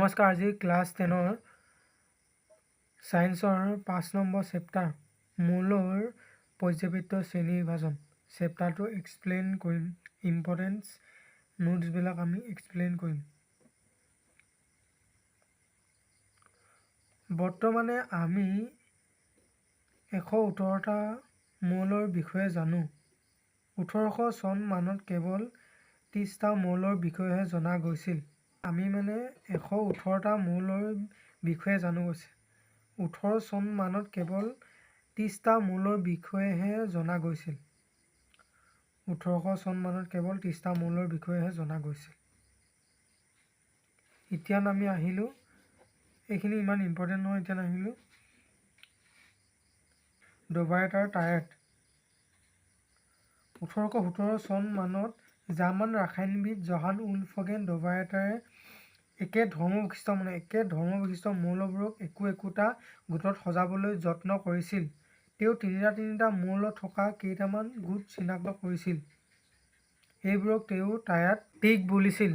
নমস্কাৰ। আজি class 10 সায়েন্সৰ 5 number chapter মৌলৰ পৰ্যাবৃত্ত শ্ৰেণী বিভাজন চেপ্টাৰটো এক্সপ্লেইন কৰিম। ইম্পৰ্টেন্স নোটছবিলাক আমি এক্সপ্লেইন কৰিম। বৰ্তমানে আমি 118টা মৌলৰ বিষয়ে জানো। 1800 চন মানত কেৱল 30টা মৌলৰ বিষয়েহে জনা গৈছিল। আমি 118টা মৌলৰ বিষয়ে জানো গৈছে। 18 চন মানত কেৱল 30টা মৌলৰ বিষয়েহে জনা গৈছিল। 1800 চন মানত কেৱল 30টা মৌলৰ বিষয়েহে জনা গৈছিল। এতিয়া আমি আহিলোঁ, এইখিনি ইমান ইম্পৰ্টেণ্ট নহয়। এতিয়া আহিলোঁ ডোভাইটাৰ টায়াৰ্ড। 1817 চন মানত জাৰ্মান ৰাসায়নিকবিদ জহান উলফগেন ডোভাইটাৰে একে ধৰ্মবিশিষ্ট মৌলবোৰক একোটা গোটত সজাবলৈ যত্ন কৰিছিল। তেওঁ তিনিটা মৌল থকা কেইটামান গোট চিনাক্ত কৰিছিল। এইবোৰক তেওঁ টায়াড বুলিছিল।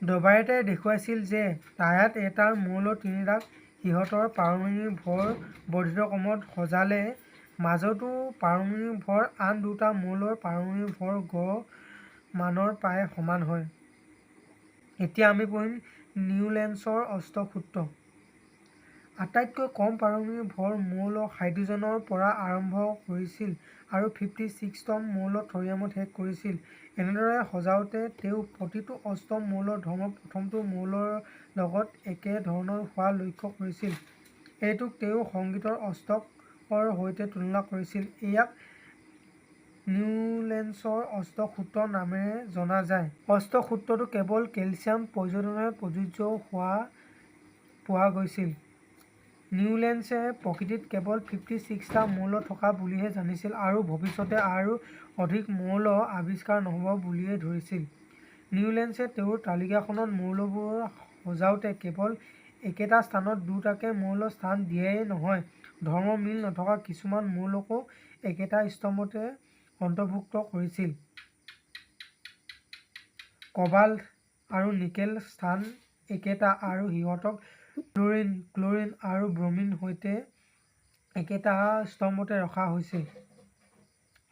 ডোভাইটাৰে দেখুৱাইছিল যে টায়াড এটাৰ মৌল তিনিটাক সিহঁতৰ পাৰমাণৱিক ভৰ বৰ্ধিত ক্ৰমত সজালে মাজতো পাৰমাণৱিক ভৰ আন দুটা মৌলৰ পাৰমাণৱিক ভৰ গড় মানৰ প্ৰায় সমান হয়। এতিয়া আমি পঢ়িম নিউল্যান্ডছৰ অষ্টক সূত্ৰ। আটাইতকৈ কম পাৰমাণৱিক ভৰ মৌল হাইড্ৰজেনৰ পৰা আৰম্ভ কৰিছিল আৰু 56তম মৌল থৰিয়ামত শেষ কৰিছিল। এনেদৰে সজাওঁতে তেওঁ প্ৰতিটো অষ্টম মৌলৰ ধৰ্ম প্ৰথমটো মৌলৰ লগত একে ধৰণৰ হোৱা লক্ষ্য কৰিছিল। এইটোক তেওঁ সংগীতৰ অষ্টকৰ সৈতে তুলনা কৰিছিল। ইয়াক নিউল্যান্ডছৰ অষ্টক সূত্ৰ নামেৰে জনা যায়। অষ্টক সূত্ৰটো কেৱল কেলছিয়াম প্ৰযোজনতহে প্ৰযোজ্য পোৱা গৈছিল। নিউল্যান্ডছে প্ৰকৃতিত কেৱল 56টা মৌল থকা বুলিহে জানিছিল আৰু ভৱিষ্যতে আৰু অধিক মৌল আৱিষ্কাৰ নহ'ব বুলিয়ে ধৰিছিল। নিউল্যান্ডছে তেওঁৰ তালিকাখনত মৌলবোৰ সজাওঁতে কেৱল একেটা স্থানত দুটাকৈ মৌল স্থান দিয়াই নহয়, ধৰ্ম মিল নথকা কিছুমান মৌলকো একেটা স্তম্ভতে অন্তৰ্ভুক্ত কৰিছিল। কবাল্ট আৰু নিকেল স্থান একেটা আৰু সিহঁতক ক্লৰিন আৰু ব্ৰমিন সৈতে একেটা স্তম্ভতে ৰখা হৈছে,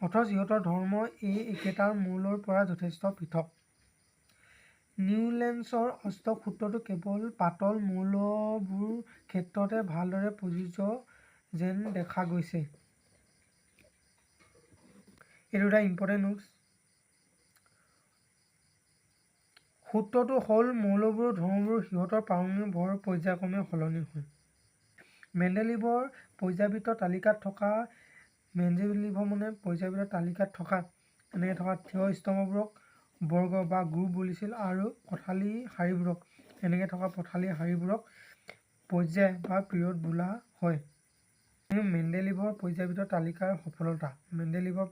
অথচ সিহঁতৰ ধৰ্ম এই একেটা মৌলৰ পৰা যথেষ্ট পৃথক। নিউল্যান্ডছৰ অষ্টক সূত্ৰটো কেৱল পাতল মৌলবোৰৰ ক্ষেত্ৰতহে ভালদৰে প্ৰযোজ্য যেন দেখা গৈছে। এইটো এটা ইম্পৰ্টেণ্ট নোটছ। সূত্ৰটো হ'ল মৌলবোৰৰ ধৰ্মবোৰ সিহঁতৰ পাৰমাণৱিক ভৰ পৰ্যায়ক্ৰমে সলনি হয়। মেণ্ডেলিভৰ পৰ্যাবৃত্ত তালিকাত থকা এনেকৈ থকা থিয় স্তম্ভবোৰক বৰ্গ বা গ্ৰুপ বুলিছিল আৰু পথালি শাৰীবোৰক এনেকৈ থকা পথালি শাৰীবোৰক পৰ্যায় বা পিৰিয়ড বোলা হয়। মেণ্ডেলিভৰ পৰ্যাবৃত্ত তালিকাৰ সফলতা। মেণ্ডেলিভে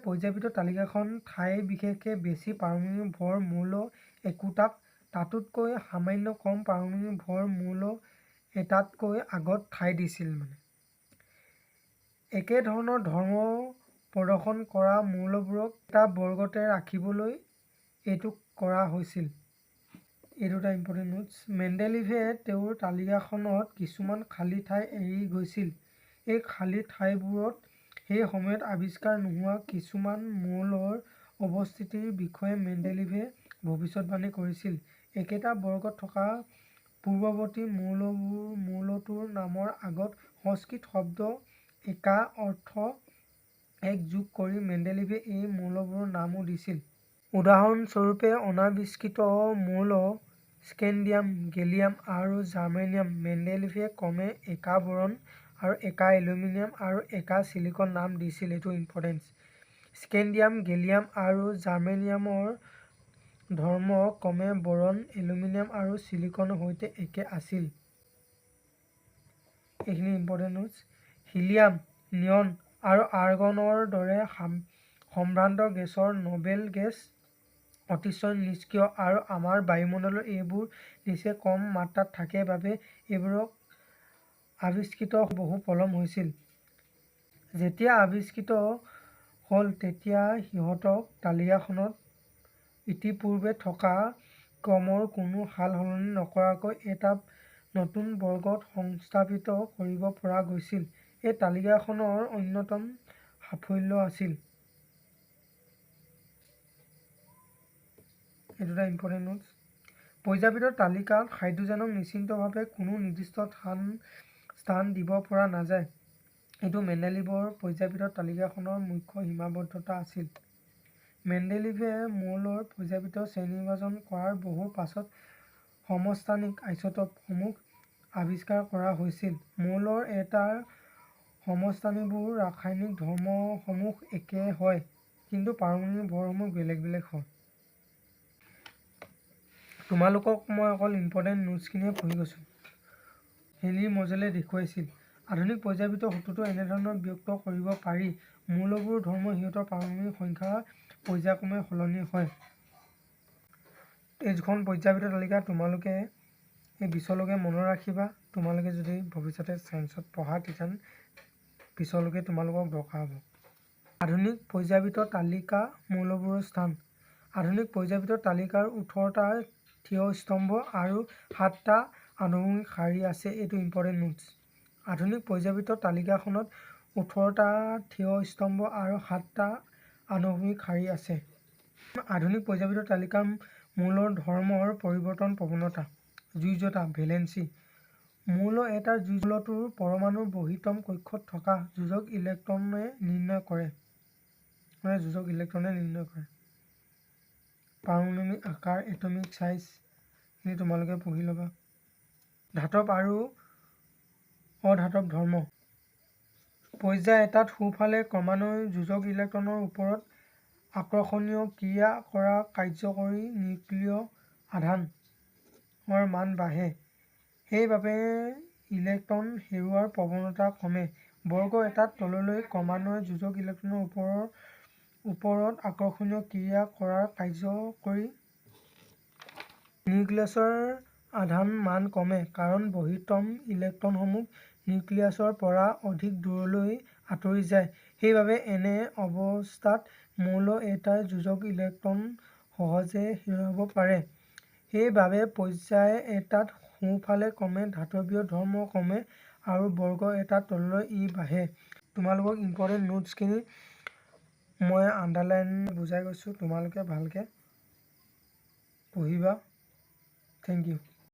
পৰ্যাবৃত্ত তালিকাখন ঠাই বিশেষে বেছি পাৰমাণৱিক ভৰ মৌল একোটাক তাতোতকৈ সামান্য কম পাৰমাণৱিক ভৰ মৌল এটাতকৈ আগত ঠাই দিছিল। একে ধৰণৰ ধৰ্ম প্ৰদৰ্শন কৰা মৌলবোৰক এটা বৰ্গতে ৰাখিবলৈ এইটো কৰা হৈছিল। এইটো এটা ইম্পৰ্টেণ্ট নোটছ। মেণ্ডেলিভে তেওঁৰ তালিকাখনত কিছুমান খালী ঠাই এৰি গৈছিল। এই খালী ঠাইবোৰত সেই সময়ত আৱিষ্কাৰ নোহোৱা কিছুমান মৌলৰ উপস্থিতিৰ বিষয়ে মেণ্ডেলিভে ভৱিষ্যতবাণী কৰিছিল। একেটা বৰ্গত থকা পূৰ্বৱৰ্তী মৌলটোৰ নামৰ আগত সংস্কৃত শব্দ একা অৰ্থ এক যোগ কৰি মেণ্ডেলিভে এই মৌলবোৰৰ নামো দিছিল। উদাহৰণস্বৰূপে অনাৱিষ্কৃত মৌল স্কেণ্ডিয়াম, গেলিয়াম আৰু জাৰ্মেনিয়াম মেণ্ডেলিভে ক্ৰমে একা বৰণ আৰু একা এলুমিনিয়াম আৰু একা চিলিকন নাম দিছিল। এইটো ইম্পৰ্টেণ্ট। স্কেণ্ডিয়াম, গেলিয়াম আৰু জাৰ্মেনিয়ামৰ ধৰ্ম ক্ৰমে বৰণ, এলুমিনিয়াম আৰু চিলিকনৰ সৈতে একে আছিল। এইখিনি ইম্পৰ্টেণ্ট নোটছ। হিলিয়াম, নিয়ন আৰু আৰ্গনৰ দৰে সম্ভ্ৰান্ত গেছৰ নোবেল গেছ অতিশয় নিষ্ক্ৰিয় আৰু আমাৰ বায়ুমণ্ডলত এইবোৰ নিচেই কম মাত্ৰাত থাকে বাবে এইবোৰক আৱিষ্কৃত বহু পলম হৈছিল। যেতিয়া আৱিষ্কৃত হ'ল তেতিয়া সিহঁতক তালিকাখনত ইতিপূৰ্বে থকা ক্ৰমৰ কোনো সাল সলনি নকৰাকৈ এটা নতুন বৰ্গত সংস্থাপিত কৰিব পৰা গৈছিল। এই তালিকাখনৰ অন্যতম সাফল্য আছিল। এই দুটা ইম্পৰ্টেণ্ট নোটছ। পৰ্যায়বিধৰ তালিকাত হাইড্ৰজেনক নিশ্চিতভাৱে কোনো নিৰ্দিষ্ট স্থান দিব পৰা নাযায়। এইটো মেণ্ডেলিভৰ পৰ্যায়বিধৰ তালিকাখনৰ মুখ্য সীমাবদ্ধতা আছিল। মেণ্ডেলিভে মৌলৰ পৰ্যায়বিধৰ শ্ৰেণীবিভাজন কৰাৰ বহু পাছত সমস্থানিক আইচ'টপসমূহ আৱিষ্কাৰ কৰা হৈছিল। মৌলৰ এটাৰ সমস্থানিকবোৰ ৰাসায়নিক ধৰ্মসমূহ একে হয়, কিন্তু পাৰমাণৱিক ভৰসমূহ বেলেগ বেলেগ হয়। তোমালোকক মই অকল ইম্পৰ্টেণ্ট নোটছখিনিয়ে পঢ়ি গৈছোঁ। হেনৰি মজেলে দেখুৱাইছিল। আধুনিক পৰ্যায়বিধৰ সূত্ৰটো এনেধৰণৰ ব্যক্ত কৰিব পাৰি। মৌলবোৰৰ ধৰ্ম সিহঁতৰ পাৰমাণৱিক সংখ্যাৰ পৰ্যায়ক্ৰমে সলনি হয়। এই দুখন পৰ্যায়বিধৰ তালিকা তোমালোকে এই পিছলৈকে মনত ৰাখিবা। তোমালোকে যদি ভৱিষ্যতে ছায়েন্সত পঢ়া তেতিয়া পিছলৈকে তোমালোকক দৰকাৰ হ'ব। আধুনিক পৰ্যায়বিধৰ তালিকা মৌলবোৰৰ স্থান। আধুনিক পৰ্যায়বিধৰ তালিকাৰ 18টা থিয় স্তম্ভ আৰু 7টা আনুভূমিক শাৰী আছে। এইটো ইম্পৰ্টেণ্ট নোটছ। আধুনিক পৰ্যায়বিধৰ তালিকাখনত 18টা থিয় স্তম্ভ আৰু 7টা আনুভূমিক শাৰী আছে। আধুনিক পৰ্যায়বিধৰ তালিকাৰ মৌলৰ ধৰ্মৰ পৰিৱৰ্তন প্ৰৱণতা। জুইযতা ভেলেন্সি। মৌল এটাৰ মৌলটোৰ পৰমাণুৰ বহিঃতম কক্ষত থকা যোজক ইলেক্ট্ৰনে নিৰ্ণয় কৰে। পাৰমাণৱিক আকাৰ এটমিক চাইজ খিনি তোমালোকে পঢ়ি ল'বা। ধাতৱ আৰু অধাতৱ ধৰ্ম। পৰ্যায় এটাত সোঁফালে ক্ৰমান্বয়ে যোজক ইলেক্ট্ৰনৰ ওপৰত আকৰ্ষণীয় ক্ৰিয়া কৰা কাৰ্যকৰী নিউক্লীয় আধানৰ মান বাঢ়ে। সেইবাবে ইলেক্ট্ৰন হেৰুওৱাৰ প্ৰৱণতা কমে। বৰ্গ এটাত তললৈ ক্ৰমান্বয়ে যোজক ইলেক্ট্ৰনৰ ওপৰত আকৰ্ষণীয় ক্ৰিয়া কৰাৰ কাৰ্যকৰী নিউক্লিয়াছৰ আধান মান কমে, কাৰণ বহিঃতম ইলেক্ট্ৰনসমূহ নিউক্লিয়াছৰ পৰা অধিক দূৰলৈ আঁতৰি যায়। সেইবাবে এনে অৱস্থাত মৌল এটাই যোজক ইলেক্ট্ৰন সহজে হেৰুৱাব পাৰে। সেইবাবে পৰ্যায় এটাত সোঁফালে ক্ৰমে ধাতৱীয় ধৰ্ম কমে আৰু বৰ্গ এটাত তললৈ ই বাঢ়ে। তোমালোকক ইম্পৰ্টেণ্ট নোটছখিনি মই আণ্ডাৰলাইন বুজাই গৈছোঁ। তোমালোকে ভালকৈ পঢ়িবা। Thank U.